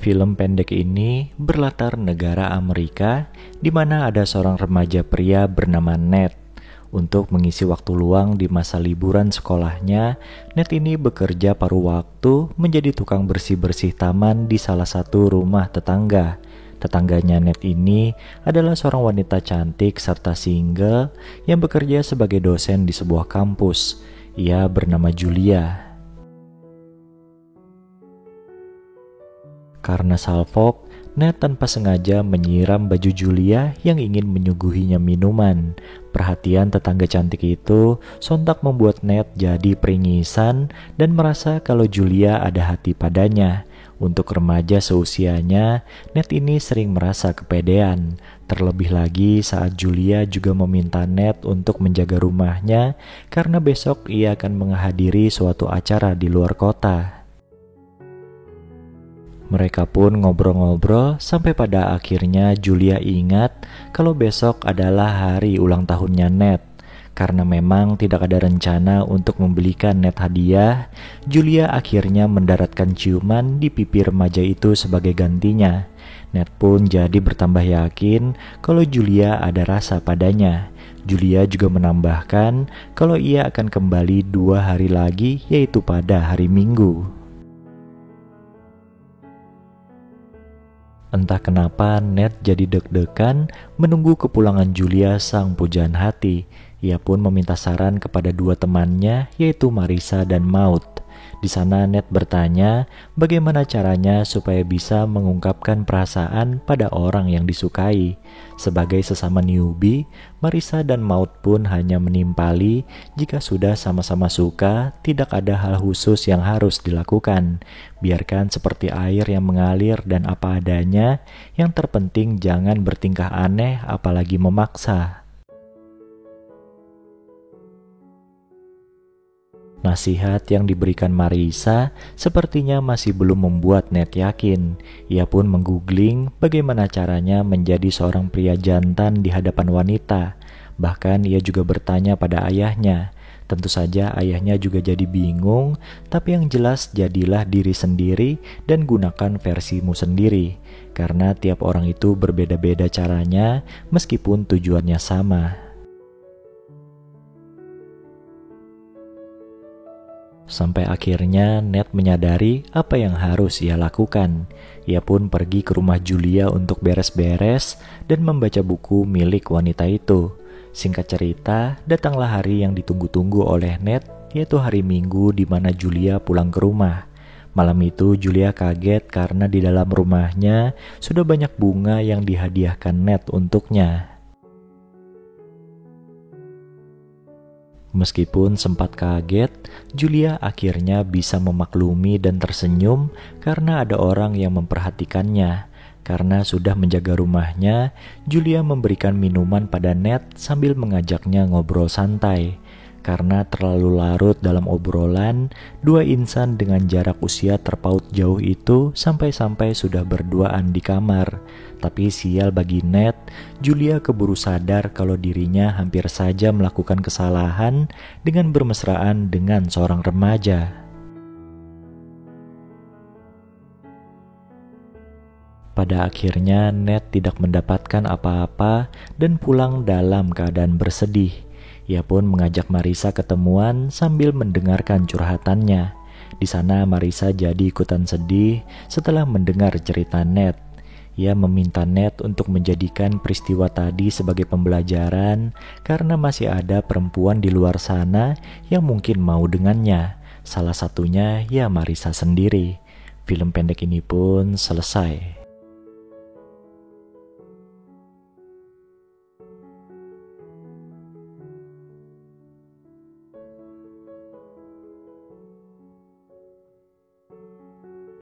Film pendek ini berlatar negara Amerika di mana ada seorang remaja pria bernama Ned. Untuk mengisi waktu luang di masa liburan sekolahnya, Ned ini bekerja paruh waktu menjadi tukang bersih-bersih taman di salah satu rumah tetangga. Tetangganya Ned ini adalah seorang wanita cantik serta single yang bekerja sebagai dosen di sebuah kampus. Ia bernama Julia. Karena salfok, Ned tanpa sengaja menyiram baju Julia yang ingin menyuguhinya minuman. Perhatian tetangga cantik itu sontak membuat Ned jadi peringisan dan merasa kalau Julia ada hati padanya. Untuk remaja seusianya, Ned ini sering merasa kepedean. Terlebih lagi saat Julia juga meminta Ned untuk menjaga rumahnya karena besok ia akan menghadiri suatu acara di luar kota. Mereka pun ngobrol-ngobrol sampai pada akhirnya Julia ingat kalau besok adalah hari ulang tahunnya Ned. Karena memang tidak ada rencana untuk membelikan Ned hadiah, Julia akhirnya mendaratkan ciuman di pipi remaja itu sebagai gantinya. Ned pun jadi bertambah yakin kalau Julia ada rasa padanya. Julia juga menambahkan kalau ia akan kembali 2 hari lagi, yaitu pada hari Minggu. Entah kenapa Ned jadi deg-degan menunggu kepulangan Julia sang pujaan hati. Ia pun meminta saran kepada 2 temannya, yaitu Marissa dan Maud. Di sana Ned bertanya bagaimana caranya supaya bisa mengungkapkan perasaan pada orang yang disukai. Sebagai sesama newbie, Marissa dan Maud pun hanya menimpali jika sudah sama-sama suka, tidak ada hal khusus yang harus dilakukan. Biarkan seperti air yang mengalir dan apa adanya, yang terpenting jangan bertingkah aneh apalagi memaksa. Nasihat yang diberikan Marissa sepertinya masih belum membuat Ned yakin. Ia pun menggoogling bagaimana caranya menjadi seorang pria jantan di hadapan wanita. Bahkan ia juga bertanya pada ayahnya. Tentu saja ayahnya juga jadi bingung, tapi yang jelas jadilah diri sendiri dan gunakan versimu sendiri. Karena tiap orang itu berbeda-beda caranya meskipun tujuannya sama. Sampai akhirnya Ned menyadari apa yang harus ia lakukan. Ia pun pergi ke rumah Julia untuk beres-beres dan membaca buku milik wanita itu. Singkat cerita, datanglah hari yang ditunggu-tunggu oleh Ned, yaitu hari Minggu di mana Julia pulang ke rumah. Malam itu Julia kaget karena di dalam rumahnya sudah banyak bunga yang dihadiahkan Ned untuknya. Meskipun sempat kaget, Julia akhirnya bisa memaklumi dan tersenyum karena ada orang yang memperhatikannya. Karena sudah menjaga rumahnya, Julia memberikan minuman pada Ned sambil mengajaknya ngobrol santai. Karena terlalu larut dalam obrolan, 2 insan dengan jarak usia terpaut jauh itu sampai-sampai sudah berduaan di kamar. Tapi sial bagi Ned, Julia keburu sadar kalau dirinya hampir saja melakukan kesalahan dengan bermesraan dengan seorang remaja. Pada akhirnya Ned tidak mendapatkan apa-apa dan pulang dalam keadaan bersedih. Ia pun mengajak Marissa ketemuan sambil mendengarkan curhatannya. Di sana Marissa jadi ikutan sedih setelah mendengar cerita Ned. Ia meminta Ned untuk menjadikan peristiwa tadi sebagai pembelajaran karena masih ada perempuan di luar sana yang mungkin mau dengannya. Salah satunya ya Marissa sendiri. Film pendek ini pun selesai.